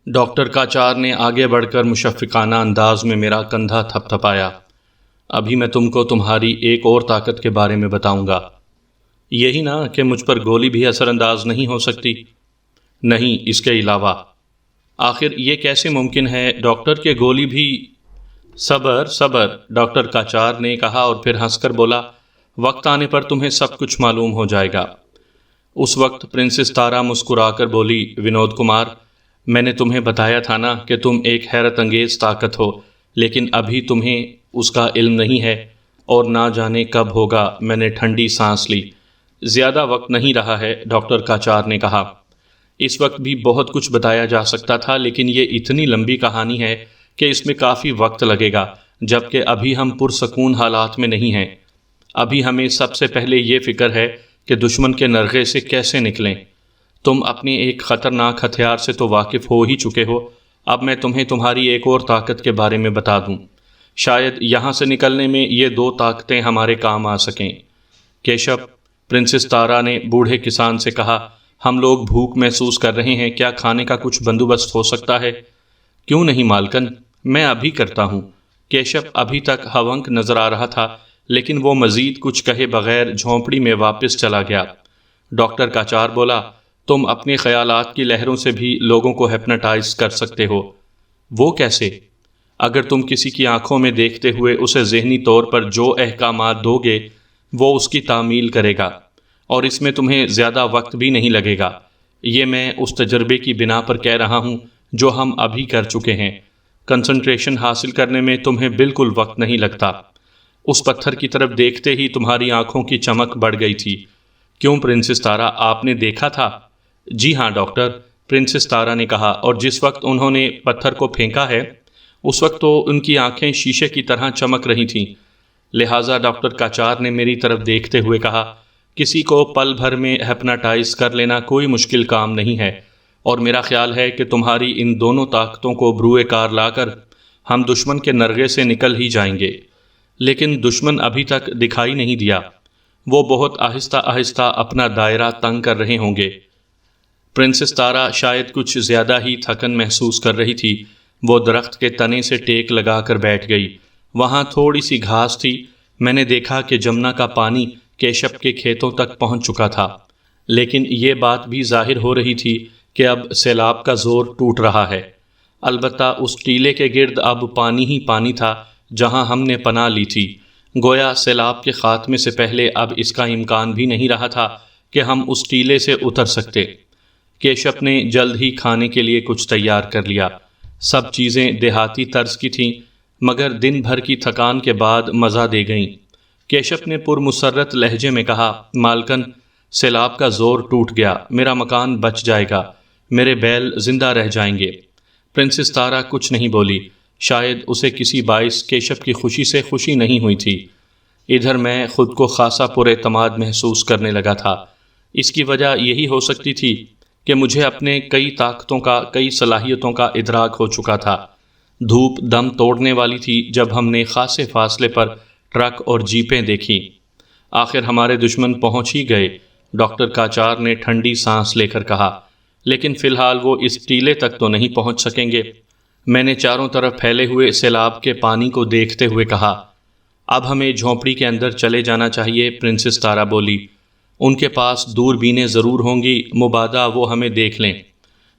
Doctor کاچار نے آگے بڑھ کر مشفقانہ انداز میں میرا کندھا تھپ تھپایا۔ ابھی میں تم کو تمہاری ایک اور طاقت کے بارے میں بتاؤں گا۔ یہی نا کہ مجھ پر گولی بھی اثر انداز نہیں ہو سکتی؟ نہیں، اس کے علاوہ۔ آخر یہ کیسے ممکن ہے ڈاکٹر کہ گولی بھی؟ صبر صبر، ڈاکٹر کاچار نے کہا اور پھر ہنس کر بولا، وقت آنے پر تمہیں سب کچھ معلوم ہو جائے گا۔ اس وقت پرنسس تارا مسکرا کر بولی، ونود کمار، میں نے تمہیں بتایا تھا نا کہ تم ایک حیرت انگیز طاقت ہو، لیکن ابھی تمہیں اس کا علم نہیں ہے اور نہ جانے کب ہوگا۔ میں نے ٹھنڈی سانس لی۔ زیادہ وقت نہیں رہا ہے، ڈاکٹر کاچار نے کہا۔ اس وقت بھی بہت کچھ بتایا جا سکتا تھا، لیکن یہ اتنی لمبی کہانی ہے کہ اس میں کافی وقت لگے گا، جبکہ ابھی ہم پرسکون حالات میں نہیں ہیں۔ ابھی ہمیں سب سے پہلے یہ فکر ہے کہ دشمن کے نرغے سے کیسے نکلیں۔ تم اپنے ایک خطرناک ہتھیار سے تو واقف ہو ہی چکے ہو، اب میں تمہیں تمہاری ایک اور طاقت کے بارے میں بتا دوں۔ شاید یہاں سے نکلنے میں یہ دو طاقتیں ہمارے کام آ سکیں۔ کیشو، پرنسس تارا نے بوڑھے کسان سے کہا، ہم لوگ بھوک محسوس کر رہے ہیں، کیا کھانے کا کچھ بندوبست ہو سکتا ہے؟ کیوں نہیں مالکن، میں ابھی کرتا ہوں۔ کیشو ابھی تک ہونک نظر آ رہا تھا، لیکن وہ مزید کچھ کہے بغیر جھونپڑی میں واپس چلا گیا۔ ڈاکٹر کاچار بولا، تم اپنے خیالات کی لہروں سے بھی لوگوں کو ہپناٹائز کر سکتے ہو۔ وہ کیسے؟ اگر تم کسی کی آنکھوں میں دیکھتے ہوئے اسے ذہنی طور پر جو احکامات دو گے، وہ اس کی تعمیل کرے گا، اور اس میں تمہیں زیادہ وقت بھی نہیں لگے گا۔ یہ میں اس تجربے کی بنا پر کہہ رہا ہوں جو ہم ابھی کر چکے ہیں۔ کنسنٹریشن حاصل کرنے میں تمہیں بالکل وقت نہیں لگتا۔ اس پتھر کی طرف دیکھتے ہی تمہاری آنکھوں کی چمک بڑھ گئی تھی۔ کیوں پرنسس تارا، آپ نے دیکھا تھا؟ جی ہاں ڈاکٹر، پرنسس تارا نے کہا، اور جس وقت انہوں نے پتھر کو پھینکا ہے اس وقت تو ان کی آنکھیں شیشے کی طرح چمک رہی تھیں۔ لہٰذا ڈاکٹر کاچار نے میری طرف دیکھتے ہوئے کہا، کسی کو پل بھر میں ہپناٹائز کر لینا کوئی مشکل کام نہیں ہے، اور میرا خیال ہے کہ تمہاری ان دونوں طاقتوں کو بروئے کار لا کر ہم دشمن کے نرغے سے نکل ہی جائیں گے۔ لیکن دشمن ابھی تک دکھائی نہیں دیا، وہ بہت آہستہ آہستہ اپنا دائرہ تنگ کر رہے ہوں گے۔ پرنسس تارا شاید کچھ زیادہ ہی تھکن محسوس کر رہی تھی۔ وہ درخت کے تنے سے ٹیک لگا کر بیٹھ گئی۔ وہاں تھوڑی سی گھاس تھی۔ میں نے دیکھا کہ جمنا کا پانی کیشو کے کھیتوں تک پہنچ چکا تھا، لیکن یہ بات بھی ظاہر ہو رہی تھی کہ اب سیلاب کا زور ٹوٹ رہا ہے۔ البتہ اس ٹیلے کے گرد اب پانی ہی پانی تھا جہاں ہم نے پناہ لی تھی۔ گویا سیلاب کے خاتمے سے پہلے اب اس کا امکان بھی نہیں رہا تھا کہ ہم اس ٹیلے سے اتر سکتے۔ کیشو نے جلد ہی کھانے کے لیے کچھ تیار کر لیا۔ سب چیزیں دیہاتی طرز کی تھیں، مگر دن بھر کی تھکان کے بعد مزہ دے گئیں۔ کیشو نے پرمسرت لہجے میں کہا، مالکن، سیلاب کا زور ٹوٹ گیا، میرا مکان بچ جائے گا، میرے بیل زندہ رہ جائیں گے۔ پرنسس تارا کچھ نہیں بولی، شاید اسے کسی باعث کیشو کی خوشی سے خوشی نہیں ہوئی تھی۔ ادھر میں خود کو خاصا پر اعتماد محسوس کرنے لگا تھا۔ اس کی وجہ یہی ہو سکتی تھی کہ مجھے اپنے کئی طاقتوں کا، کئی صلاحیتوں کا ادراک ہو چکا تھا۔ دھوپ دم توڑنے والی تھی جب ہم نے خاصے فاصلے پر ٹرک اور جیپیں دیکھی۔ آخر ہمارے دشمن پہنچ ہی گئے، ڈاکٹر کاچار نے ٹھنڈی سانس لے کر کہا، لیکن فی الحال وہ اس ٹیلے تک تو نہیں پہنچ سکیں گے۔ میں نے چاروں طرف پھیلے ہوئے سیلاب کے پانی کو دیکھتے ہوئے کہا، اب ہمیں جھونپڑی کے اندر چلے جانا چاہیے۔ پرنسس تارا بولی، ان کے پاس دوربینیں ضرور ہوں گی، مبادا وہ ہمیں دیکھ لیں۔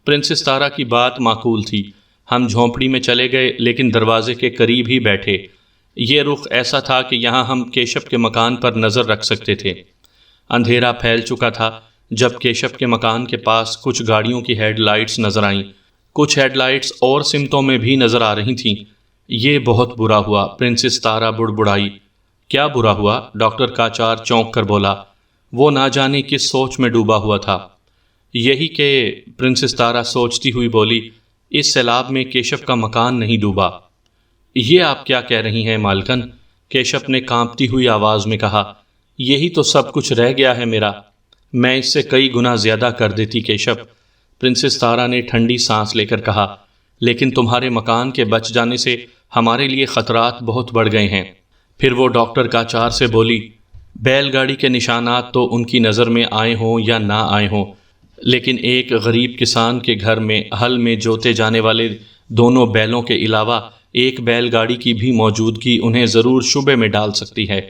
پرنسس تارا کی بات معقول تھی۔ ہم جھونپڑی میں چلے گئے، لیکن دروازے کے قریب ہی بیٹھے۔ یہ رخ ایسا تھا کہ یہاں ہم کیشو کے مکان پر نظر رکھ سکتے تھے۔ اندھیرا پھیل چکا تھا جب کیشو کے مکان کے پاس کچھ گاڑیوں کی ہیڈ لائٹس نظر آئیں۔ کچھ ہیڈ لائٹس اور سمتوں میں بھی نظر آ رہی تھیں۔ یہ بہت برا ہوا، پرنسس تارا بڑبڑائی۔ کیا برا ہوا؟ ڈاکٹر کاچار چونک کر بولا۔ وہ نہ جانے کس سوچ میں ڈوبا ہوا تھا۔ یہی کہ، پرنسس تارا سوچتی ہوئی بولی، اس سیلاب میں کیشو کا مکان نہیں ڈوبا۔ یہ آپ کیا کہہ رہی ہیں مالکن؟ کیشو نے کانپتی ہوئی آواز میں کہا، یہی تو سب کچھ رہ گیا ہے میرا، میں اس سے کئی گنا زیادہ کر دیتی کیشو۔ پرنسس تارا نے ٹھنڈی سانس لے کر کہا، لیکن تمہارے مکان کے بچ جانے سے ہمارے لیے خطرات بہت بڑھ گئے ہیں۔ پھر وہ ڈاکٹر کاچار سے بولی، بیل گاڑی کے نشانات تو ان کی نظر میں آئے ہوں یا نہ آئے ہوں، لیکن ایک غریب کسان کے گھر میں ہل میں جوتے جانے والے دونوں بیلوں کے علاوہ ایک بیل گاڑی کی بھی موجودگی انہیں ضرور شبے میں ڈال سکتی ہے۔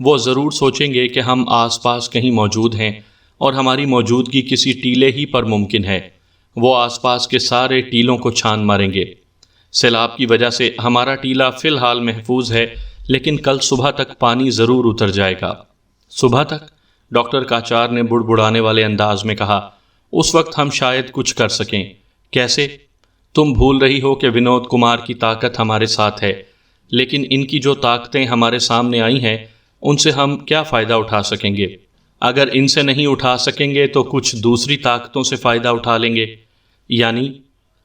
وہ ضرور سوچیں گے کہ ہم آس پاس کہیں موجود ہیں اور ہماری موجودگی کسی ٹیلے ہی پر ممکن ہے۔ وہ آس پاس کے سارے ٹیلوں کو چھان ماریں گے۔ سیلاب کی وجہ سے ہمارا ٹیلا فی الحال محفوظ ہے، لیکن کل صبح تک پانی ضرور اتر جائے گا۔ صبح تک؟ ڈاکٹر کاچار نے بڑبڑانے والے انداز میں کہا۔ اس وقت ہم شاید کچھ کر سکیں۔ کیسے؟ تم بھول رہی ہو کہ ونود کمار کی طاقت ہمارے ساتھ ہے، لیکن ان کی جو طاقتیں ہمارے سامنے آئی ہیں ان سے ہم کیا فائدہ اٹھا سکیں گے؟ اگر ان سے نہیں اٹھا سکیں گے تو کچھ دوسری طاقتوں سے فائدہ اٹھا لیں گے۔ یعنی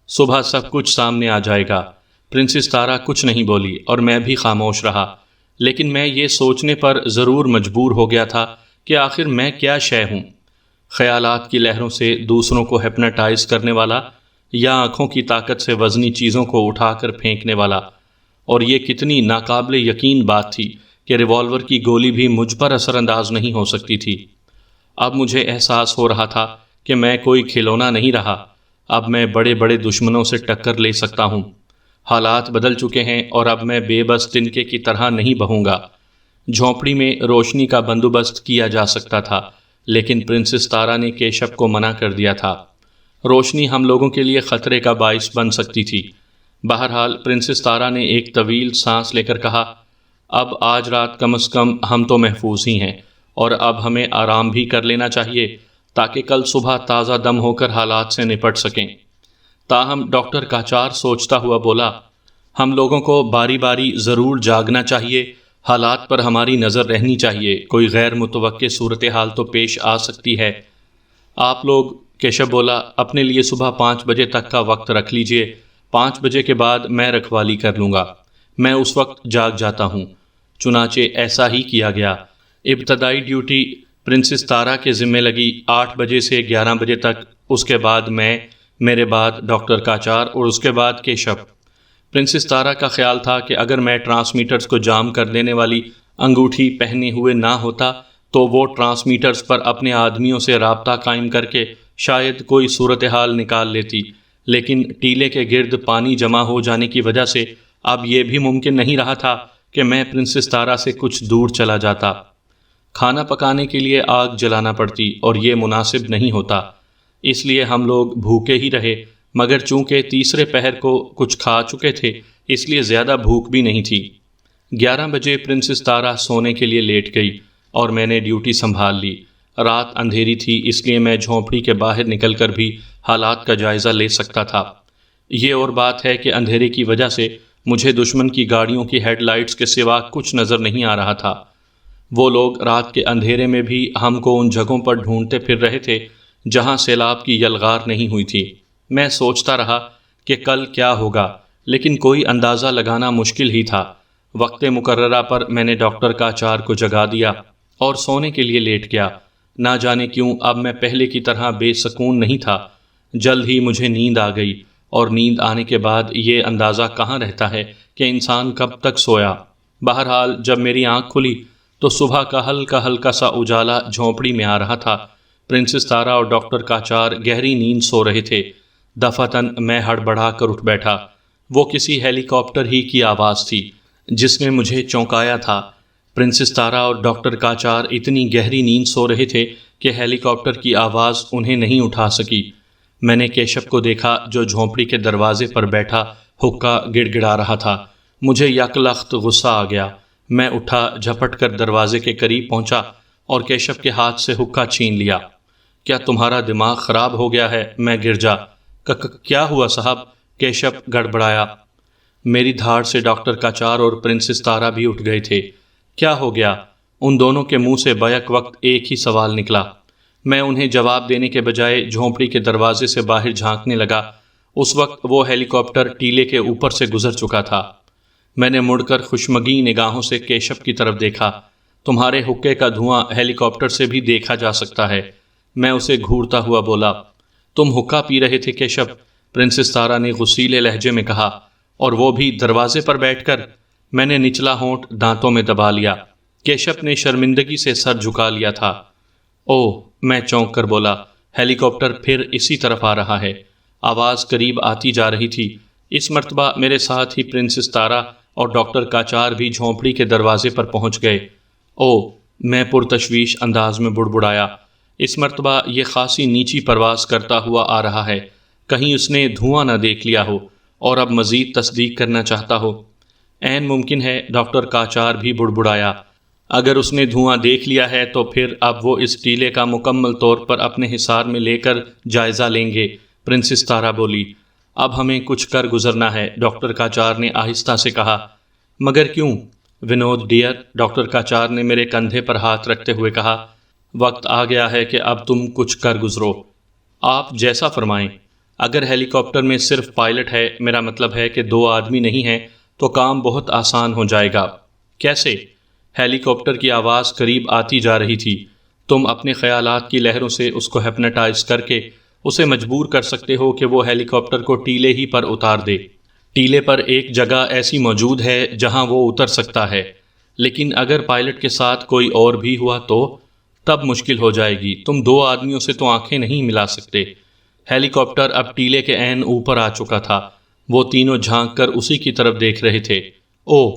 صبح سب کچھ سامنے آ جائے گا۔ پرنسس تارا کچھ نہیں بولی اور میں بھی خاموش رہا، لیکن میں یہ سوچنے پر ضرور مجبور ہو گیا تھا کہ آخر میں کیا شے ہوں؟ خیالات کی لہروں سے دوسروں کو ہپناٹائز کرنے والا، یا آنکھوں کی طاقت سے وزنی چیزوں کو اٹھا کر پھینکنے والا؟ اور یہ کتنی ناقابل یقین بات تھی کہ ریوالور کی گولی بھی مجھ پر اثر انداز نہیں ہو سکتی تھی۔ اب مجھے احساس ہو رہا تھا کہ میں کوئی کھلونا نہیں رہا، اب میں بڑے بڑے دشمنوں سے ٹکر لے سکتا ہوں۔ حالات بدل چکے ہیں اور اب میں بے بس تنکے کی طرح نہیں بہوں گا۔ جھونپڑی میں روشنی کا بندوبست کیا جا سکتا تھا، لیکن پرنسس تارا نے کیشب کو منع کر دیا تھا۔ روشنی ہم لوگوں کے لیے خطرے کا باعث بن سکتی تھی۔ بہرحال پرنسس تارا نے ایک طویل سانس لے کر کہا، اب آج رات کم از کم ہم تو محفوظ ہی ہیں، اور اب ہمیں آرام بھی کر لینا چاہیے تاکہ کل صبح تازہ دم ہو کر حالات سے نپٹ سکیں۔ تاہم ڈاکٹر کاچار سوچتا ہوا بولا، ہم لوگوں کو باری باری ضرور جاگنا چاہیے، حالات پر ہماری نظر رہنی چاہیے، کوئی غیر متوقع صورتحال تو پیش آ سکتی ہے۔ آپ لوگ، کیشب بولا، اپنے لیے صبح 5 بجے تک کا وقت رکھ لیجئے، 5 بجے کے بعد میں رکھوالی کر لوں گا، میں اس وقت جاگ جاتا ہوں۔ چنانچہ ایسا ہی کیا گیا۔ ابتدائی ڈیوٹی پرنسس تارا کے ذمہ لگی 8 بجے سے 11 بجے تک، اس کے بعد میں، میرے بعد ڈاکٹر کاچار اور اس کے بعد کیشب۔ پرنسس تارا کا خیال تھا کہ اگر میں ٹرانسمیٹرز کو جام کر دینے والی انگوٹھی پہنے ہوئے نہ ہوتا تو وہ ٹرانسمیٹرز پر اپنے آدمیوں سے رابطہ قائم کر کے شاید کوئی صورتحال نکال لیتی، لیکن ٹیلے کے گرد پانی جمع ہو جانے کی وجہ سے اب یہ بھی ممکن نہیں رہا تھا کہ میں پرنسس تارا سے کچھ دور چلا جاتا۔ کھانا پکانے کے لیے آگ جلانا پڑتی اور یہ مناسب نہیں ہوتا، اس لیے ہم لوگ بھوکے ہی رہے، مگر چونکہ تیسرے پہر کو کچھ کھا چکے تھے اس لیے زیادہ بھوک بھی نہیں تھی۔ 11 بجے پرنسس تارا سونے کے لیے لیٹ گئی اور میں نے ڈیوٹی سنبھال لی۔ رات اندھیری تھی، اس لیے میں جھونپڑی کے باہر نکل کر بھی حالات کا جائزہ لے سکتا تھا۔ یہ اور بات ہے کہ اندھیرے کی وجہ سے مجھے دشمن کی گاڑیوں کی ہیڈ لائٹس کے سوا کچھ نظر نہیں آ رہا تھا۔ وہ لوگ رات کے اندھیرے میں بھی ہم کو ان جگہوں پر ڈھونڈتے پھر رہے تھے جہاں سیلاب کی یلغار نہیں ہوئی تھی۔ میں سوچتا رہا کہ کل کیا ہوگا، لیکن کوئی اندازہ لگانا مشکل ہی تھا۔ وقت مقررہ پر میں نے ڈاکٹر کاچار کو جگا دیا اور سونے کے لیے لیٹ گیا۔ نہ جانے کیوں اب میں پہلے کی طرح بے سکون نہیں تھا۔ جلد ہی مجھے نیند آ گئی، اور نیند آنے کے بعد یہ اندازہ کہاں رہتا ہے کہ انسان کب تک سویا۔ بہرحال جب میری آنکھ کھلی تو صبح کا ہلکا سا اجالا جھونپڑی میں آ رہا تھا۔ پرنسس تارا اور ڈاکٹر کاچار گہری نیند سو رہے تھے۔ دفعتاً میں ہڑبڑا کر اٹھ بیٹھا۔ وہ کسی ہیلی کاپٹر ہی کی آواز تھی جس نے مجھے چونکایا تھا۔ پرنسس تارا اور ڈاکٹر کاچار اتنی گہری نیند سو رہے تھے کہ ہیلی کاپٹر کی آواز انہیں نہیں اٹھا سکی۔ میں نے کیشب کو دیکھا جو جھونپڑی کے دروازے پر بیٹھا حقہ گڑ گڑا رہا تھا۔ مجھے یک لخت غصہ آ گیا۔ میں اٹھا، جھپٹ کر دروازے کے قریب پہنچا اور کیشب کے ہاتھ سے حقہ چھین لیا۔ کیا تمہارا دماغ خراب ہو گیا ہے؟ میں گرجا۔ کیا ہوا صاحب؟ کیشب گڑبڑایا۔ میری دھاڑ سے ڈاکٹر کاچار اور پرنسس تارا بھی اٹھ گئے تھے۔ کیا ہو گیا؟ ان دونوں کے منہ سے بیک وقت ایک ہی سوال نکلا۔ میں انہیں جواب دینے کے بجائے جھونپڑی کے دروازے سے باہر جھانکنے لگا۔ اس وقت وہ ہیلی کاپٹر ٹیلے کے اوپر سے گزر چکا تھا۔ میں نے مڑ کر خوشمگی نگاہوں سے کیشب کی طرف دیکھا۔ تمہارے حقے کا دھواں ہیلی کاپٹر سے بھی دیکھا جا سکتا ہے۔ میں اسے گھورتا ہوا بولا۔ تم حقہ پی رہے تھے کیشب؟ پرنسس تارا نے غصیلے لہجے میں کہا، اور وہ بھی دروازے پر بیٹھ کر؟ میں نے نچلا ہونٹ دانتوں میں دبا لیا۔ کیشب نے شرمندگی سے سر جھکا لیا تھا۔ اوہ، میں چونک کر بولا، ہیلی کاپٹر پھر اسی طرف آ رہا ہے۔ آواز قریب آتی جا رہی تھی۔ اس مرتبہ میرے ساتھ ہی پرنسس تارا اور ڈاکٹر کاچار بھی جھونپڑی کے دروازے پر پہنچ گئے۔ او، میں پرتشویش انداز میں بڑبڑایا، اس مرتبہ یہ خاصی نیچی پرواز کرتا ہوا آ رہا ہے، کہیں اس نے دھواں نہ دیکھ لیا ہو اور اب مزید تصدیق کرنا چاہتا ہو۔ عین ممکن ہے، ڈاکٹر کاچار بھی بڑبڑایا، اگر اس نے دھواں دیکھ لیا ہے تو پھر اب وہ اس ٹیلے کا مکمل طور پر اپنے حصار میں لے کر جائزہ لیں گے۔ پرنسس تارا بولی، اب ہمیں کچھ کر گزرنا ہے، ڈاکٹر کاچار نے آہستہ سے کہا۔ مگر کیوں ونود ڈیئر، ڈاکٹر کاچار نے میرے کندھے پر ہاتھ رکھتے ہوئے کہا، وقت آ گیا ہے کہ اب تم کچھ کر گزرو۔ آپ جیسا فرمائیں۔ اگر ہیلی کاپٹر میں صرف پائلٹ ہے، میرا مطلب ہے کہ 2 آدمی نہیں ہیں، تو کام بہت آسان ہو جائے گا۔ کیسے؟ ہیلی کاپٹر کی آواز قریب آتی جا رہی تھی۔ تم اپنے خیالات کی لہروں سے اس کو ہپناٹائز کر کے اسے مجبور کر سکتے ہو کہ وہ ہیلی کاپٹر کو ٹیلے ہی پر اتار دے۔ ٹیلے پر ایک جگہ ایسی موجود ہے جہاں وہ اتر سکتا ہے، لیکن اگر پائلٹ کے ساتھ کوئی اور بھی ہوا تو تب مشکل ہو جائے گی۔ تم 2 آدمیوں سے تو آنکھیں نہیں ملا سکتے۔ ہیلی کاپٹر اب ٹیلے کے عین اوپر آ چکا تھا۔ وہ تینوں جھانک کر اسی کی طرف دیکھ رہے تھے۔ او،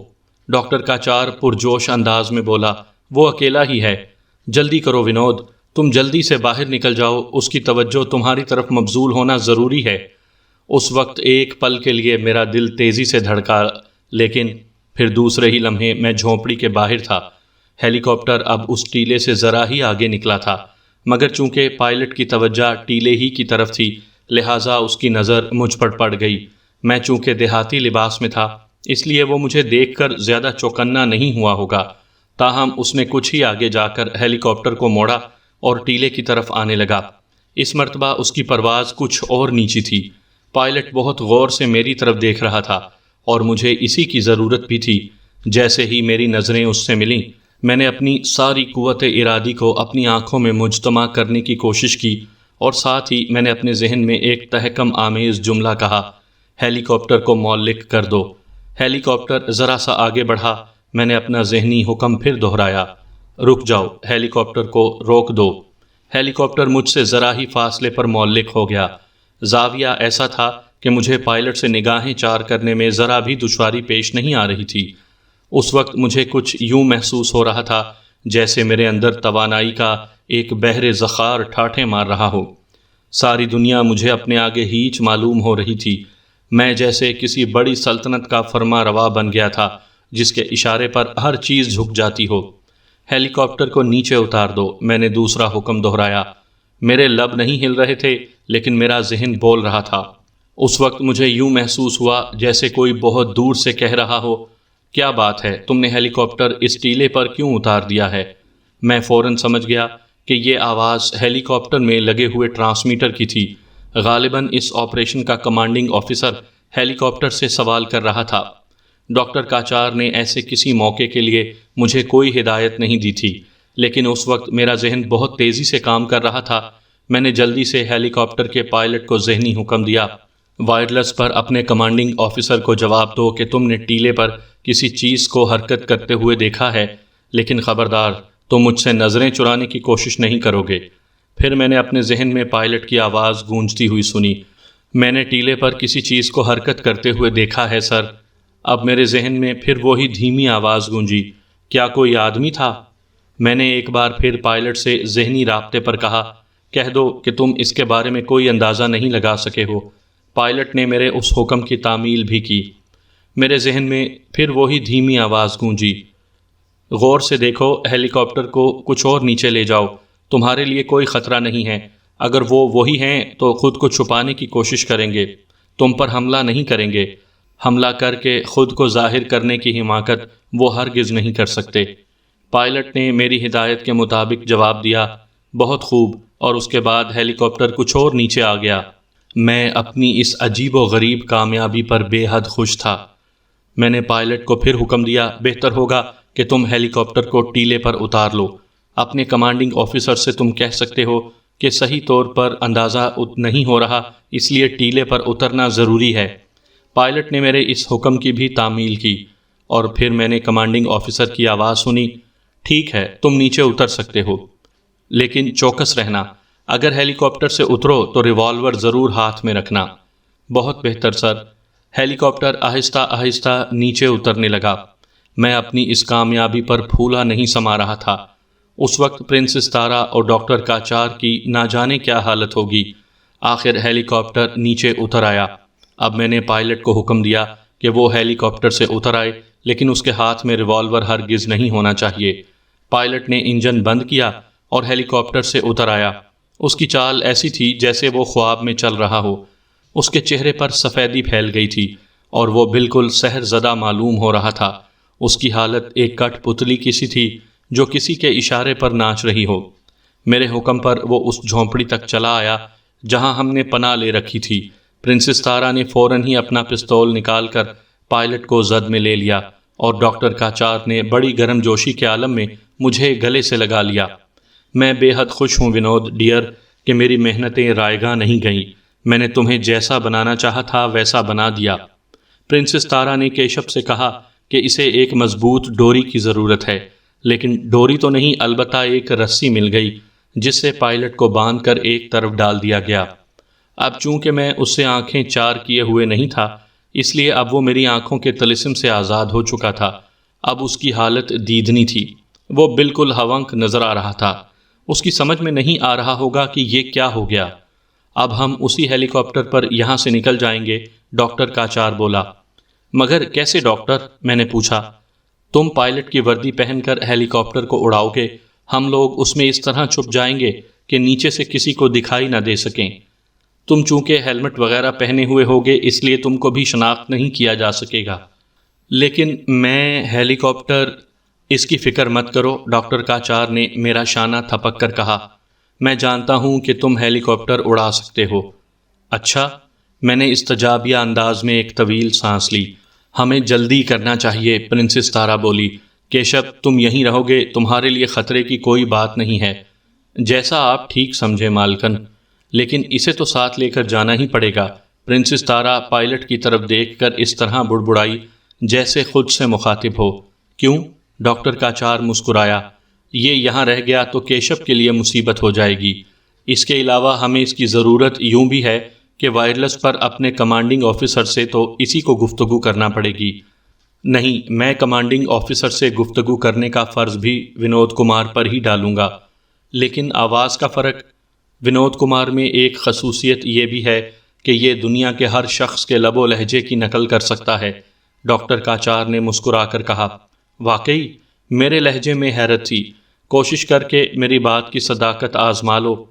ڈاکٹر کاچار پرجوش انداز میں بولا، وہ اکیلا ہی ہے۔ جلدی کرو ونود، تم جلدی سے باہر نکل جاؤ، اس کی توجہ تمہاری طرف مبذول ہونا ضروری ہے۔ اس وقت ایک پل کے لیے میرا دل تیزی سے دھڑکا، لیکن پھر دوسرے ہی لمحے میں جھونپڑی کے باہر تھا۔ ہیلی کاپٹر اب اس ٹیلے سے ذرا ہی آگے نکلا تھا، مگر چونکہ پائلٹ کی توجہ ٹیلے ہی کی طرف تھی، لہٰذا اس کی نظر مجھ پر پڑ گئی۔ میں چونکہ دیہاتی لباس میں تھا، اس لیے وہ مجھے دیکھ کر زیادہ چوکنا نہیں ہوا ہوگا، تاہم اس نے کچھ ہی آگے جا کر ہیلی کاپٹر کو موڑا اور ٹیلے کی طرف آنے لگا۔ اس مرتبہ اس کی پرواز کچھ اور نیچی تھی۔ پائلٹ بہت غور سے میری طرف دیکھ رہا تھا اور مجھے اسی کی ضرورت بھی تھی۔ جیسے ہی میری نظریں اس سے ملیں، میں نے اپنی ساری قوت ارادی کو اپنی آنکھوں میں مجتمع کرنے کی کوشش کی اور ساتھ ہی میں نے اپنے ذہن میں ایک تحکم آمیز جملہ کہا، ہیلی کاپٹر کو معلق کر دو۔ ہیلی کاپٹر ذرا سا آگے بڑھا، میں نے اپنا ذہنی حکم پھر دہرایا، رک جاؤ، ہیلی کاپٹر کو روک دو۔ ہیلی کاپٹر مجھ سے ذرا ہی فاصلے پر معلق ہو گیا۔ زاویہ ایسا تھا کہ مجھے پائلٹ سے نگاہیں چار کرنے میں ذرا بھی دشواری پیش نہیں آ رہی تھی۔ اس وقت مجھے کچھ یوں محسوس ہو رہا تھا جیسے میرے اندر توانائی کا ایک بحر ذخار ٹھاٹھیں مار رہا ہو۔ ساری دنیا مجھے اپنے آگے ہیچ معلوم ہو رہی تھی۔ میں جیسے کسی بڑی سلطنت کا فرما روا بن گیا تھا جس کے اشارے پر ہر چیز جھک جاتی ہو۔ ہیلی کاپٹر کو نیچے اتار دو، میں نے دوسرا حکم دہرایا۔ میرے لب نہیں ہل رہے تھے لیکن میرا ذہن بول رہا تھا۔ اس وقت مجھے یوں محسوس ہوا جیسے کوئی بہت دور سے کہہ رہا ہو، کیا بات ہے، تم نے ہیلی کاپٹر اس ٹیلے پر کیوں اتار دیا ہے؟ میں فوراً سمجھ گیا کہ یہ آواز ہیلی کاپٹر میں لگے ہوئے ٹرانسمیٹر کی تھی۔ غالباً اس آپریشن کا کمانڈنگ آفیسر ہیلی کاپٹر سے سوال کر رہا تھا۔ ڈاکٹر کاچار نے ایسے کسی موقع کے لیے مجھے کوئی ہدایت نہیں دی تھی، لیکن اس وقت میرا ذہن بہت تیزی سے کام کر رہا تھا۔ میں نے جلدی سے ہیلی کاپٹر کے پائلٹ کو ذہنی حکم دیا، وائرلیس پر اپنے کمانڈنگ آفیسر کو جواب دو کہ تم نے ٹیلے پر کسی چیز کو حرکت کرتے ہوئے دیکھا ہے، لیکن خبردار تم مجھ سے نظریں چرانے کی کوشش نہیں کرو گے۔ پھر میں نے اپنے ذہن میں پائلٹ کی آواز گونجتی ہوئی سنی، میں نے ٹیلے پر کسی چیز کو حرکت کرتے ہوئے دیکھا ہے سر۔ اب میرے ذہن میں پھر وہی دھیمی آواز گونجی، کیا کوئی آدمی تھا؟ میں نے ایک بار پھر پائلٹ سے ذہنی رابطے پر کہا، کہہ دو کہ تم اس کے بارے میں کوئی اندازہ نہیں لگا سکے ہو۔ پائلٹ نے میرے اس حکم کی تعمیل بھی کی۔ میرے ذہن میں پھر وہی دھیمی آواز گونجی، غور سے دیکھو، ہیلی کاپٹر کو کچھ اور نیچے لے جاؤ، تمہارے لیے کوئی خطرہ نہیں ہے۔ اگر وہ وہی ہیں تو خود کو چھپانے کی کوشش کریں گے، تم پر حملہ نہیں کریں گے۔ حملہ کر کے خود کو ظاہر کرنے کی حماقت وہ ہرگز نہیں کر سکتے۔ پائلٹ نے میری ہدایت کے مطابق جواب دیا، بہت خوب، اور اس کے بعد ہیلی کاپٹر کچھ اور نیچے آ گیا۔ میں اپنی اس عجیب و غریب کامیابی پر بے حد خوش تھا۔ میں نے پائلٹ کو پھر حکم دیا، بہتر ہوگا کہ تم ہیلی کاپٹر کو ٹیلے پر اتار لو۔ اپنے کمانڈنگ آفیسر سے تم کہہ سکتے ہو کہ صحیح طور پر اندازہ نہیں ہو رہا، اس لیے ٹیلے پر اترنا ضروری ہے۔ پائلٹ نے میرے اس حکم کی بھی تعمیل کی اور پھر میں نے کمانڈنگ آفیسر کی آواز سنی، ٹھیک ہے، تم نیچے اتر سکتے ہو، لیکن چوکس رہنا، اگر ہیلی کاپٹر سے اترو تو ریوالور ضرور ہاتھ میں رکھنا۔ بہت بہتر سر۔ ہیلی کاپٹر آہستہ آہستہ نیچے اترنے لگا۔ میں اپنی اس کامیابی پر پھولا نہیں سما رہا تھا۔ اس وقت پرنسس تارا اور ڈاکٹر کاچار کی نہ جانے کیا حالت ہوگی۔ آخر ہیلی کاپٹر نیچے اتر آیا۔ اب میں نے پائلٹ کو حکم دیا کہ وہ ہیلی کاپٹر سے اتر آئے، لیکن اس کے ہاتھ میں ریوالور ہرگز نہیں ہونا چاہیے۔ پائلٹ نے انجن بند کیا اور ہیلی کاپٹر سے اتر آیا۔ اس کی چال ایسی تھی جیسے وہ خواب میں چل رہا ہو۔ اس کے چہرے پر سفیدی پھیل گئی تھی اور وہ بالکل سحر زدہ معلوم ہو رہا تھا۔ اس کی حالت ایک کٹ پتلی کی سی تھی جو کسی کے اشارے پر ناچ رہی ہو۔ میرے حکم پر وہ اس جھونپڑی تک چلا آیا جہاں ہم نے پناہ لے رکھی تھی۔ پرنسس تارا نے فوراً ہی اپنا پستول نکال کر پائلٹ کو زد میں لے لیا اور ڈاکٹر کاچار نے بڑی گرم جوشی کے عالم میں مجھے گلے سے لگا لیا۔ میں بے حد خوش ہوں ونود ڈیئر کہ میری محنتیں رائیگاں نہیں گئیں۔ میں نے تمہیں جیسا بنانا چاہا تھا ویسا بنا دیا۔ پرنسس تارا نے کیشب سے کہا کہ اسے ایک مضبوط ڈوری کی ضرورت ہے، لیکن ڈوری تو نہیں، البتہ ایک رسی مل گئی جس سے پائلٹ کو باندھ کر ایک طرف ڈال دیا گیا۔ اب چونکہ میں اس سے آنکھیں چار کیے ہوئے نہیں تھا، اس لیے اب وہ میری آنکھوں کے طلسم سے آزاد ہو چکا تھا۔ اب اس کی حالت دیدنی تھی۔ وہ بالکل ہونک نظر آ رہا تھا۔ اس کی سمجھ میں نہیں آ رہا ہوگا کہ یہ کیا ہو گیا۔ اب ہم اسی ہیلی کاپٹر پر یہاں سے نکل جائیں گے، ڈاکٹر کاچار بولا۔ مگر کیسے ڈاکٹر؟ میں نے پوچھا۔ تم پائلٹ کی وردی پہن کر ہیلی کاپٹر کو اڑاؤ گے، ہم لوگ اس میں اس طرح چھپ جائیں گے کہ نیچے سے کسی کو دکھائی نہ دے سکیں۔ تم چونکہ ہیلمٹ وغیرہ پہنے ہوئے ہوگے اس لیے تم کو بھی شناخت نہیں کیا جا سکے گا۔ لیکن میں ہیلی کاپٹر… اس کی فکر مت کرو، ڈاکٹر کاچار نے میرا شانہ تھپک کر کہا۔ میں جانتا ہوں کہ تم ہیلی کاپٹر اڑا سکتے ہو۔ اچھا؟ میں نے استجابیہ انداز میں ایک طویل سانس لی۔ ہمیں جلدی کرنا چاہیے، پرنسس تارا بولی۔ کیشب تم یہیں رہو گے، تمہارے لیے خطرے کی کوئی بات نہیں ہے۔ جیسا آپ ٹھیک سمجھے مالکن، لیکن اسے تو ساتھ لے کر جانا ہی پڑے گا۔ پرنسس تارا پائلٹ کی طرف دیکھ کر اس طرح بڑبڑائی جیسے خود سے مخاطب ہو۔ کیوں؟ ڈاکٹر کاچار مسکرایا۔ یہ یہاں رہ گیا تو کیشب کے لیے مصیبت ہو جائے گی۔ اس کے علاوہ ہمیں اس کی ضرورت یوں بھی ہے کہ وائرلیس پر اپنے کمانڈنگ آفیسر سے تو اسی کو گفتگو کرنا پڑے گی۔ نہیں، میں کمانڈنگ آفیسر سے گفتگو کرنے کا فرض بھی ونود کمار پر ہی ڈالوں گا۔ لیکن آواز کا فرق؟ ونود کمار میں ایک خصوصیت یہ بھی ہے کہ یہ دنیا کے ہر شخص کے لب و لہجے کی نقل کر سکتا ہے، ڈاکٹر کاچار نے مسکرا کر کہا۔ واقعی؟ میرے لہجے میں حیرت تھی۔ کوشش کر کے میری بات کی صداقت آزما لو۔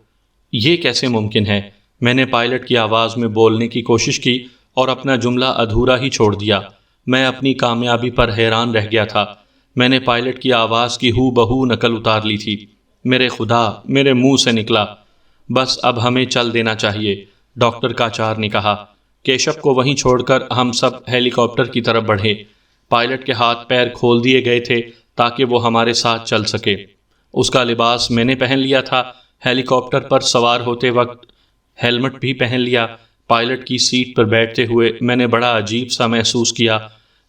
یہ کیسے ممکن ہے؟ میں نے پائلٹ کی آواز میں بولنے کی کوشش کی اور اپنا جملہ ادھورا ہی چھوڑ دیا۔ میں اپنی کامیابی پر حیران رہ گیا تھا۔ میں نے پائلٹ کی آواز کی ہو بہو نقل اتار لی تھی۔ میرے خدا، میرے منہ سے نکلا۔ بس اب ہمیں چل دینا چاہیے، ڈاکٹر کاچار نے کہا۔ کیشب کو وہیں چھوڑ کر ہم سب ہیلی کاپٹر کی طرف بڑھے۔ پائلٹ کے ہاتھ پیر کھول دیے گئے تھے تاکہ وہ ہمارے ساتھ چل سکے۔ اس کا لباس میں نے پہن لیا تھا۔ ہیلی کاپٹر پر سوار ہوتے وقت ہیلمٹ بھی پہن لیا۔ پائلٹ کی سیٹ پر بیٹھتے ہوئے میں نے بڑا عجیب سا محسوس کیا،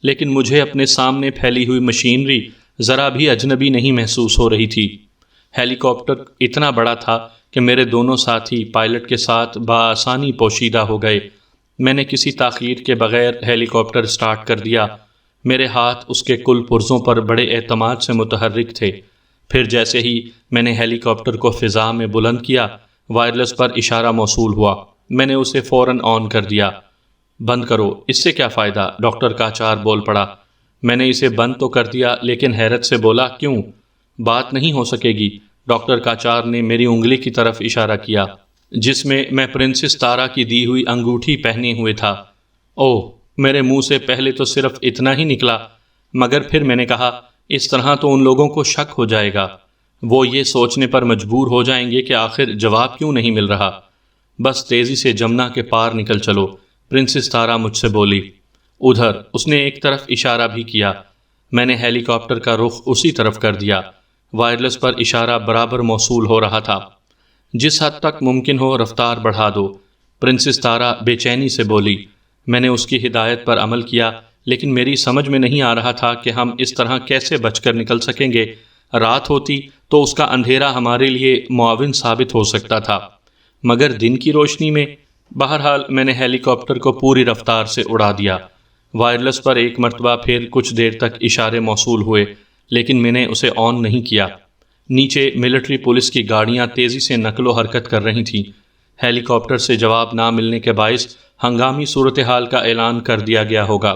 لیکن مجھے اپنے سامنے پھیلی ہوئی مشینری ذرا بھی اجنبی نہیں محسوس ہو رہی تھی۔ ہیلی کاپٹر اتنا بڑا تھا کہ میرے دونوں ساتھی پائلٹ کے ساتھ بآسانی پوشیدہ ہو گئے۔ میں نے کسی تاخیر کے بغیر ہیلی کاپٹر سٹارٹ کر دیا۔ میرے ہاتھ اس کے کل پرزوں پر بڑے اعتماد سے متحرک تھے۔ پھر جیسے ہی میں نے ہیلی کاپٹر کو فضا میں بلند کیا، وائرلیس پر اشارہ موصول ہوا۔ میں نے اسے فوراً آن کر دیا۔ بند کرو، اس سے کیا فائدہ؟ ڈاکٹر کاچار بول پڑا۔ میں نے اسے بند تو کر دیا، لیکن حیرت سے بولا، کیوں؟ بات نہیں ہو سکے گی۔ ڈاکٹر کاچار نے میری انگلی کی طرف اشارہ کیا جس میں پرنسس تارا کی دی ہوئی انگوٹھی پہنے ہوئے تھا۔ اوہ، میرے منہ سے پہلے تو صرف اتنا ہی نکلا، مگر پھر میں نے کہا، اس طرح تو ان لوگوں کو شک ہو جائے گا۔ وہ یہ سوچنے پر مجبور ہو جائیں گے کہ آخر جواب کیوں نہیں مل رہا۔ بس تیزی سے جمنا کے پار نکل چلو، پرنسس تارا مجھ سے بولی۔ ادھر، اس نے ایک طرف اشارہ بھی کیا۔ میں نے ہیلی کاپٹر کا رخ اسی طرف کر دیا۔ وائرلیس پر اشارہ برابر موصول ہو رہا تھا۔ جس حد تک ممکن ہو رفتار بڑھا دو، پرنسس تارا بے چینی سے بولی۔ میں نے اس کی ہدایت پر عمل کیا، لیکن میری سمجھ میں نہیں آ رہا تھا کہ ہم اس طرح کیسے بچ کر نکل سکیں گے رات ہوتی تو اس کا اندھیرا ہمارے لیے معاون ثابت ہو سکتا تھا، مگر دن کی روشنی میں بہرحال میں نے ہیلی کاپٹر کو پوری رفتار سے اڑا دیا۔ وائرلیس پر ایک مرتبہ پھر کچھ دیر تک اشارے موصول ہوئے، لیکن میں نے اسے آن نہیں کیا۔ نیچے ملٹری پولیس کی گاڑیاں تیزی سے نقل و حرکت کر رہی تھیں۔ ہیلی کاپٹر سے جواب نہ ملنے کے باعث ہنگامی صورتحال کا اعلان کر دیا گیا ہوگا۔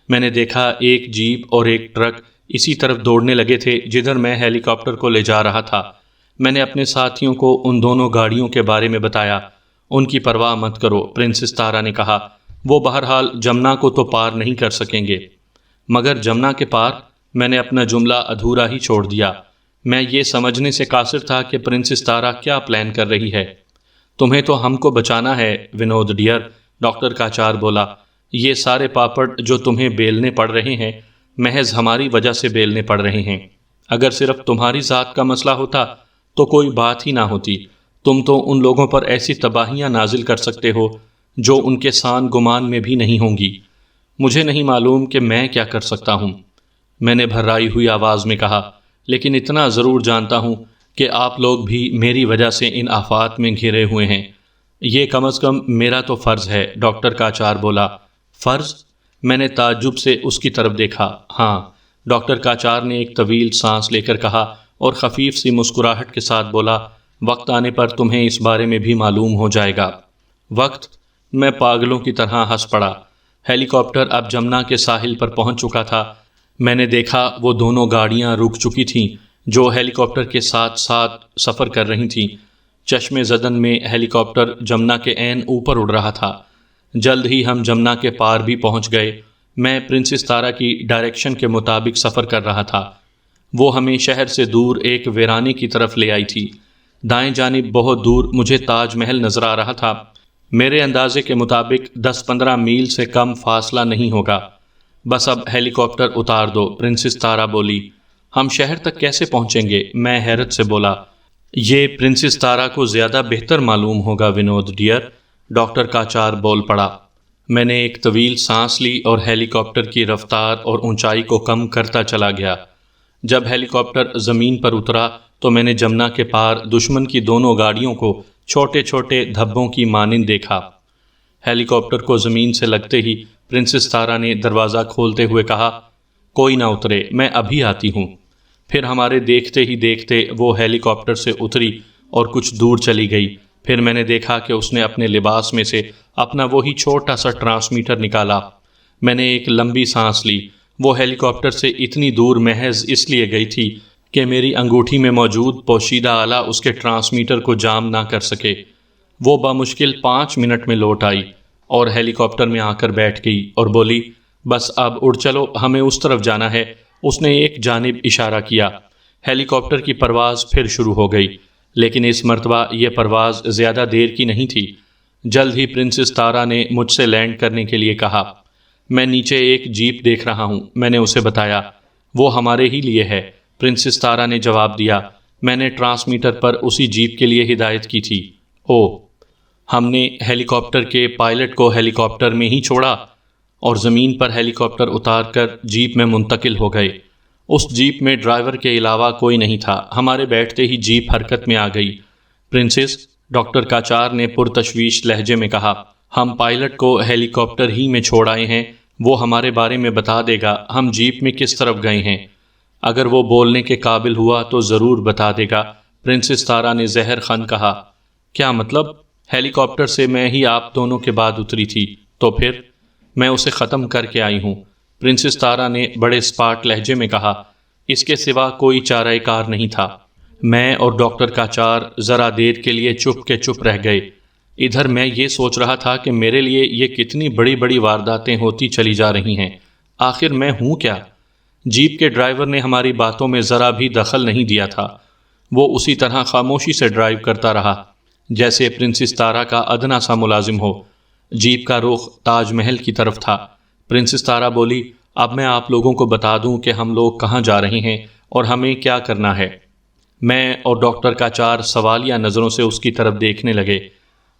میں نے دیکھا ایک جیپ اور ایک ٹرک اسی طرف دوڑنے لگے تھے جدھر میں ہیلی کاپٹر کو لے جا رہا تھا۔ میں نے اپنے ساتھیوں کو ان دونوں گاڑیوں کے بارے میں بتایا۔ ان کی پرواہ مت کرو، پرنسس تارا نے کہا، وہ بہرحال جمنا کو تو پار نہیں کر سکیں گے۔ مگر جمنا کے پار؟ میں نے اپنا جملہ ادھورا ہی چھوڑ دیا۔ میں یہ سمجھنے سے قاصر تھا کہ پرنسس تارا کیا پلان کر رہی ہے۔ تمہیں تو ہم کو بچانا ہے ونود ڈیئر، ڈاکٹر کاچار بولا۔ یہ سارے پاپڑ جو تمہیں بیلنے پڑ رہے ہیں محض ہماری وجہ سے بیلنے پڑ رہے ہیں۔ اگر صرف تمہاری ذات کا مسئلہ ہوتا تو کوئی بات ہی نہ ہوتی۔ تم تو ان لوگوں پر ایسی تباہیاں نازل کر سکتے ہو جو ان کے سان گمان میں بھی نہیں ہوں گی۔ مجھے نہیں معلوم کہ میں کیا کر سکتا ہوں، میں نے بھرائی ہوئی آواز میں کہا، لیکن اتنا ضرور جانتا ہوں کہ آپ لوگ بھی میری وجہ سے ان آفات میں گھرے ہوئے ہیں۔ یہ کم از کم میرا تو فرض ہے، ڈاکٹر کاچار بولا۔ فرض؟ میں نے تعجب سے اس کی طرف دیکھا۔ ہاں، ڈاکٹر کاچار نے ایک طویل سانس لے کر کہا اور خفیف سی مسکراہٹ کے ساتھ بولا، وقت آنے پر تمہیں اس بارے میں بھی معلوم ہو جائے گا۔ وقت؟ میں پاگلوں کی طرح ہنس پڑا۔ ہیلی کاپٹر اب جمنا کے ساحل پر پہنچ چکا تھا۔ میں نے دیکھا وہ دونوں گاڑیاں رک چکی تھیں جو ہیلی کاپٹر کے ساتھ ساتھ سفر کر رہی تھیں۔ چشم زدن میں ہیلی کاپٹر جمنا کے عین اوپر اڑ رہا تھا۔ جلد ہی ہم جمنا کے پار بھی پہنچ گئے۔ میں پرنسس تارا کی ڈائریکشن کے مطابق سفر کر رہا تھا۔ وہ ہمیں شہر سے دور ایک ویرانے کی طرف لے آئی تھی۔ دائیں جانب بہت دور مجھے تاج محل نظر آ رہا تھا۔ میرے اندازے کے مطابق 10-15 میل سے کم فاصلہ نہیں ہوگا۔ بس اب ہیلی کاپٹر اتار دو، پرنسس تارا بولی۔ ہم شہر تک کیسے پہنچیں گے؟ میں حیرت سے بولا۔ یہ پرنسس تارا کو زیادہ بہتر معلوم ہوگا ونود ڈیئر، ڈاکٹر کاچار بول پڑا۔ میں نے ایک طویل سانس لی اور ہیلی کاپٹر کی رفتار اور اونچائی کو کم کرتا چلا گیا۔ جب ہیلی کاپٹر زمین پر اترا تو میں نے جمنا کے پار دشمن کی دونوں گاڑیوں کو چھوٹے چھوٹے دھبوں کی مانند دیکھا۔ ہیلی کاپٹر کو زمین سے لگتے ہی پرنسس تارا نے دروازہ کھولتے ہوئے کہا، کوئی نہ اترے، میں ابھی آتی ہوں۔ پھر ہمارے دیکھتے ہی دیکھتے وہ ہیلی کاپٹر سے اتری اور کچھ دور چلی گئی۔ پھر میں نے دیکھا کہ اس نے اپنے لباس میں سے اپنا وہی چھوٹا سا ٹرانسمیٹر نکالا۔ میں نے ایک لمبی سانس لی۔ وہ ہیلی کاپٹر سے اتنی دور محض اس لیے گئی تھی کہ میری انگوٹھی میں موجود پوشیدہ آلہ اس کے ٹرانسمیٹر کو جام نہ کر سکے۔ وہ بمشکل 5 منٹ میں لوٹ آئی اور ہیلی کاپٹر میں آ کر بیٹھ گئی اور بولی، بس اب اڑ چلو، ہمیں اس طرف جانا ہے۔ اس نے ایک جانب اشارہ کیا۔ ہیلی کاپٹر کی پرواز پھر شروع ہو گئی، لیکن اس مرتبہ یہ پرواز زیادہ دیر کی نہیں تھی۔ جلد ہی پرنسس تارا نے مجھ سے لینڈ کرنے کے لیے کہا۔ میں نیچے ایک جیپ دیکھ رہا ہوں، میں نے اسے بتایا۔ وہ ہمارے ہی لیے ہے، پرنسس تارا نے جواب دیا۔ میں نے ٹرانسمیٹر پر اسی جیپ کے لیے ہدایت کی تھی۔ او، ہم نے ہیلی کاپٹر کے پائلٹ کو ہیلی کاپٹر میں ہی چھوڑا اور زمین پر ہیلی کاپٹر اتار کر جیپ میں منتقل ہو گئے۔ اس جیپ میں ڈرائیور کے علاوہ کوئی نہیں تھا۔ ہمارے بیٹھتے ہی جیپ حرکت میں آ گئی۔ پرنسس، ڈاکٹر کاچار نے پرتشویش لہجے میں کہا، ہم پائلٹ کو ہیلی کاپٹر ہی میں چھوڑ آئے ہیں، وہ ہمارے بارے میں بتا دے گا ہم جیپ میں کس طرف گئے ہیں۔ اگر وہ بولنے کے قابل ہوا تو ضرور بتا دے گا، پرنسس تارا نے زہر خند کہا۔ کیا مطلب؟ ہیلی کاپٹر سے میں ہی آپ دونوں کے بعد اتری تھی، تو پھر؟ میں اسے ختم کر کے آئی ہوں، پرنسس تارا نے بڑے اسپاٹ لہجے میں کہا۔ اس کے سوا کوئی چارہ کار نہیں تھا۔ میں اور ڈاکٹر کاچار ذرا دیر کے لیے چپ رہ گئے۔ ادھر میں یہ سوچ رہا تھا کہ میرے لیے یہ کتنی بڑی بڑی وارداتیں ہوتی چلی جا رہی ہیں۔ آخر میں ہوں کیا؟ جیپ کے ڈرائیور نے ہماری باتوں میں ذرا بھی دخل نہیں دیا تھا۔ وہ اسی طرح خاموشی سے ڈرائیو کرتا رہا جیسے پرنسس تارا کا ادنا سا ملازم ہو۔ جیپ کا رخ تاج محل کی طرف تھا۔ پرنسس تارا بولی، اب میں آپ لوگوں کو بتا دوں کہ ہم لوگ کہاں جا رہے ہیں اور ہمیں کیا کرنا ہے۔ میں اور ڈاکٹر کاچار سوالیہ نظروں سے اس کی طرف دیکھنے لگے۔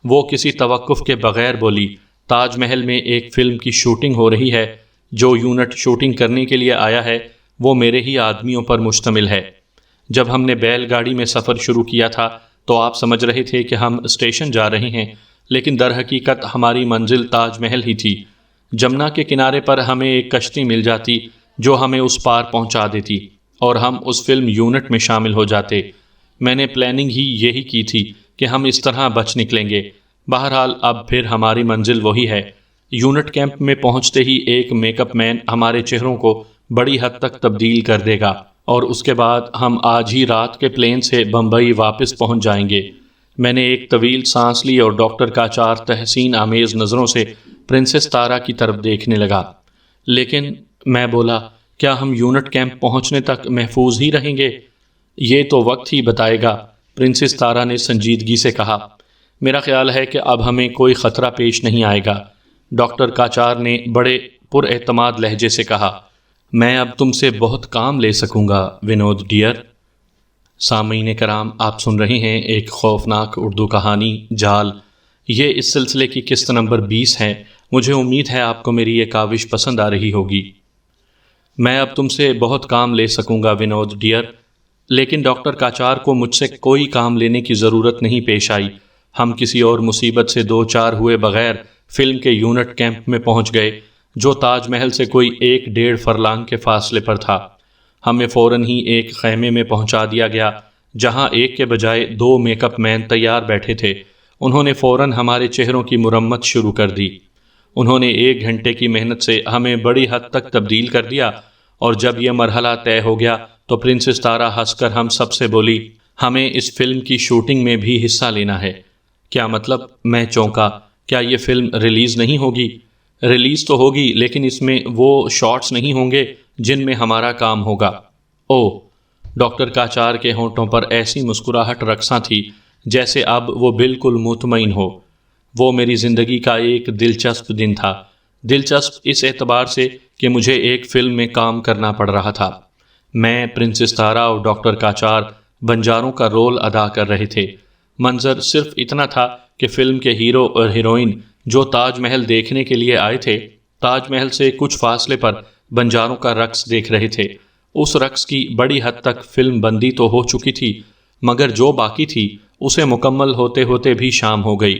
وہ کسی توقف کے بغیر بولی، تاج محل میں ایک فلم کی شوٹنگ ہو رہی ہے۔ جو یونٹ شوٹنگ کرنے کے لیے آیا ہے وہ میرے ہی آدمیوں پر مشتمل ہے۔ جب ہم نے بیل گاڑی میں سفر شروع کیا تھا تو آپ سمجھ رہے تھے کہ ہم اسٹیشن جا رہے ہیں، لیکن در حقیقت ہماری منزل تاج محل ہی تھی۔ جمنا کے کنارے پر ہمیں ایک کشتی مل جاتی جو ہمیں اس پار پہنچا دیتی اور ہم اس فلم یونٹ میں شامل ہو جاتے۔ میں نے پلاننگ ہی یہی کی تھی کہ ہم اس طرح بچ نکلیں گے۔ بہرحال اب پھر ہماری منزل وہی ہے۔ یونٹ کیمپ میں پہنچتے ہی ایک میک اپ مین ہمارے چہروں کو بڑی حد تک تبدیل کر دے گا اور اس کے بعد ہم آج ہی رات کے پلین سے بمبئی واپس پہنچ جائیں گے۔ میں نے ایک طویل سانس لی اور ڈاکٹر کاچار تحسین آمیز نظروں سے پرنسس تارا کی طرف دیکھنے لگا۔ لیکن میں بولا، کیا ہم یونٹ کیمپ پہنچنے تک محفوظ ہی رہیں گے؟ یہ تو وقت ہی بتائے گا، پرنسس تارا نے سنجیدگی سے کہا۔ میرا خیال ہے کہ اب ہمیں کوئی خطرہ پیش نہیں آئے گا، ڈاکٹر کاچار نے بڑے پر اعتماد لہجے سے کہا۔ میں اب تم سے بہت کام لے سکوں گا ونود ڈیئر۔ سامعین کرام، آپ سن رہے ہیں ایک خوفناک اردو کہانی جال۔ یہ اس سلسلے کی قسط نمبر 20 ہے۔ مجھے امید ہے آپ کو میری یہ کاوش پسند آ رہی ہوگی۔ میں اب تم سے بہت کام لے سکوں گا ونود ڈیئر، لیکن ڈاکٹر کاچار کو مجھ سے کوئی کام لینے کی ضرورت نہیں پیش آئی۔ ہم کسی اور مصیبت سے دو چار ہوئے بغیر فلم کے یونٹ کیمپ میں پہنچ گئے، جو تاج محل سے کوئی 1.5 فرلانگ کے فاصلے پر تھا۔ ہمیں فوراً ہی ایک خیمے میں پہنچا دیا گیا جہاں ایک کے بجائے 2 میک اپ مین تیار بیٹھے تھے۔ انہوں نے فوراً ہمارے چہروں کی مرمت شروع کر دی۔ انہوں نے 1 گھنٹے کی محنت سے ہمیں بڑی حد تک تبدیل کر دیا، اور جب یہ مرحلہ طے ہو گیا تو پرنسس تارا ہنس کر ہم سب سے بولی، ہمیں اس فلم کی شوٹنگ میں بھی حصہ لینا ہے۔ کیا مطلب؟ میں چونکا۔ کیا یہ فلم ریلیز نہیں ہوگی؟ ریلیز تو ہوگی، لیکن اس میں وہ شارٹس نہیں ہوں گے جن میں ہمارا کام ہوگا۔ اوہ! ڈاکٹر کاچار کے ہونٹوں پر ایسی مسکراہٹ رقصاں تھی جیسے اب وہ بالکل مطمئن ہو۔ وہ میری زندگی کا ایک دلچسپ دن تھا۔ دلچسپ اس اعتبار سے کہ مجھے ایک فلم میں کام کرنا پڑ رہا تھا۔ میں، پرنسس تارا اور ڈاکٹر کاچار بنجاروں کا رول ادا کر رہے تھے۔ منظر صرف اتنا تھا کہ فلم کے ہیرو اور ہیروئن جو تاج محل دیکھنے کے لیے آئے تھے، تاج محل سے کچھ فاصلے پر بنجاروں کا رقص دیکھ رہے تھے۔ اس رقص کی بڑی حد تک فلم بندی تو ہو چکی تھی، مگر جو باقی تھی اسے مکمل ہوتے ہوتے بھی شام ہو گئی۔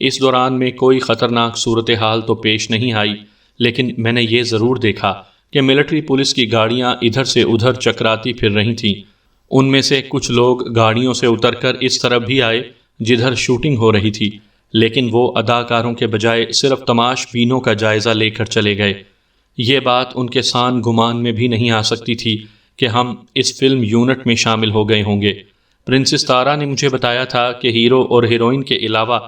اس دوران میں کوئی خطرناک صورتحال تو پیش نہیں آئی، لیکن میں نے یہ ضرور دیکھا کہ ملٹری پولیس کی گاڑیاں ادھر سے ادھر چکراتی پھر رہی تھیں۔ ان میں سے کچھ لوگ گاڑیوں سے اتر کر اس طرف بھی آئے جدھر شوٹنگ ہو رہی تھی، لیکن وہ اداکاروں کے بجائے صرف تماش بینوں کا جائزہ لے کر چلے گئے۔ یہ بات ان کے سان گمان میں بھی نہیں آ سکتی تھی کہ ہم اس فلم یونٹ میں شامل ہو گئے ہوں گے۔ پرنسس تارا نے مجھے بتایا تھا کہ ہیرو اور ہیروئن کے علاوہ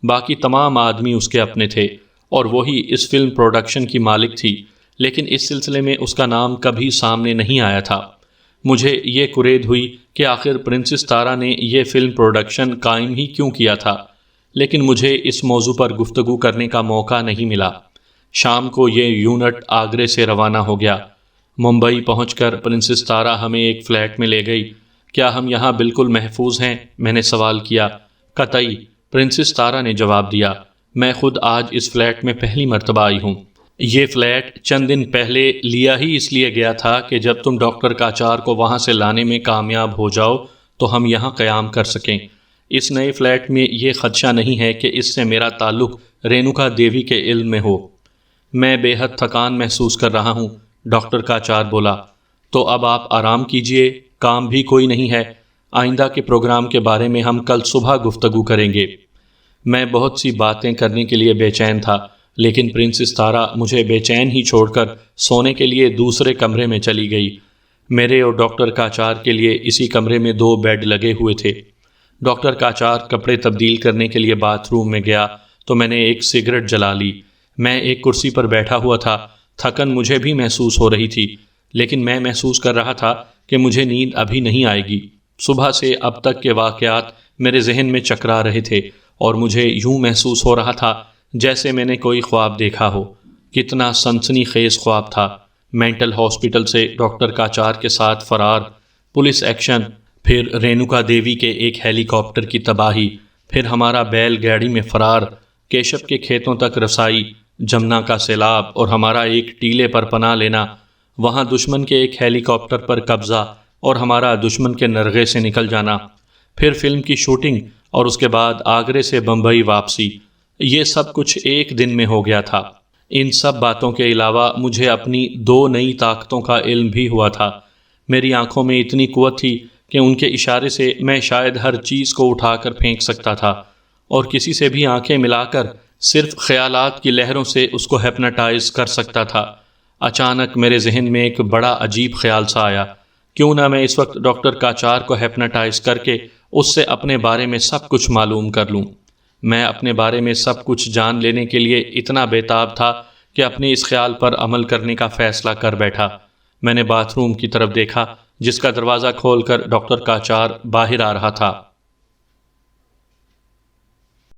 باقی تمام آدمی اس کے اپنے تھے، اور وہی اس فلم پروڈکشن کی مالک تھی، لیکن اس سلسلے میں اس کا نام کبھی سامنے نہیں آیا تھا۔ مجھے یہ کرید ہوئی کہ آخر پرنسس تارا نے یہ فلم پروڈکشن قائم ہی کیوں کیا تھا، لیکن مجھے اس موضوع پر گفتگو کرنے کا موقع نہیں ملا۔ شام کو یہ یونٹ آگرے سے روانہ ہو گیا۔ ممبئی پہنچ کر پرنسس تارا ہمیں ایک فلیٹ میں لے گئی۔ کیا ہم یہاں بالکل محفوظ ہیں؟ میں نے سوال کیا۔ قطعی، پرنسس تارا نے جواب دیا۔ میں خود آج اس فلیٹ میں پہلی مرتبہ آئی ہوں۔ یہ فلیٹ چند دن پہلے لیا ہی اس لیے گیا تھا کہ جب تم ڈاکٹر کاچار کو وہاں سے لانے میں کامیاب ہو جاؤ تو ہم یہاں قیام کر سکیں۔ اس نئے فلیٹ میں یہ خدشہ نہیں ہے کہ اس سے میرا تعلق رینوکا دیوی کے علم میں ہو۔ میں بے حد تھکان محسوس کر رہا ہوں، ڈاکٹر کاچار بولا۔ تو اب آپ آرام کیجئے، کام بھی کوئی نہیں ہے۔ آئندہ کے پروگرام کے بارے میں ہم کل صبح گفتگو کریں گے۔ میں بہت سی باتیں کرنے کے لیے بے چین تھا، لیکن پرنسس تارا مجھے بے چین ہی چھوڑ کر سونے کے لیے دوسرے کمرے میں چلی گئی۔ میرے اور ڈاکٹر کاچار کے لیے اسی کمرے میں 2 بیڈ لگے ہوئے تھے۔ ڈاکٹر کاچار کپڑے تبدیل کرنے کے لیے باتھ روم میں گیا تو میں نے ایک سگریٹ جلا لی۔ میں ایک کرسی پر بیٹھا ہوا تھا۔ تھکن مجھے بھی محسوس ہو رہی تھی، لیکن میں محسوس کر رہا تھا کہ مجھے نیند ابھی نہیں آئے گی۔ صبح سے اب تک کے واقعات میرے ذہن میں چکرا رہے تھے اور مجھے یوں محسوس ہو رہا تھا جیسے میں نے کوئی خواب دیکھا ہو۔ کتنا سنسنی خیز خواب تھا۔ مینٹل ہاسپٹل سے ڈاکٹر کاچار کے ساتھ فرار، پولیس ایکشن، پھر رینوکا دیوی کے ایک ہیلی کاپٹر کی تباہی، پھر ہمارا بیل گاڑی میں فرار، کیشب کے کھیتوں تک رسائی، جمنا کا سیلاب اور ہمارا ایک ٹیلے پر پناہ لینا، وہاں دشمن کے ایک ہیلی کاپٹر پر قبضہ اور ہمارا دشمن کے نرغے سے نکل جانا، پھر فلم کی شوٹنگ اور اس کے بعد آگرے سے بمبئی واپسی، یہ سب کچھ ایک دن میں ہو گیا تھا۔ ان سب باتوں کے علاوہ مجھے اپنی 2 نئی طاقتوں کا علم بھی ہوا تھا۔ میری آنکھوں میں اتنی قوت تھی کہ ان کے اشارے سے میں شاید ہر چیز کو اٹھا کر پھینک سکتا تھا، اور کسی سے بھی آنکھیں ملا کر صرف خیالات کی لہروں سے اس کو ہیپناٹائز کر سکتا تھا۔ اچانک میرے ذہن میں ایک بڑا عجیب خیال سا آیا، کیوں نہ میں اس وقت ڈاکٹر کاچار کو ہیپناٹائز کر کے اس سے اپنے بارے میں سب کچھ معلوم کر لوں۔ میں اپنے بارے میں سب کچھ جان لینے کے لیے اتنا بےتاب تھا کہ اپنے اس خیال پر عمل کرنے کا فیصلہ کر بیٹھا۔ میں نے باتھ روم کی طرف دیکھا، جس کا دروازہ کھول کر ڈاکٹر کاچار باہر آ رہا تھا۔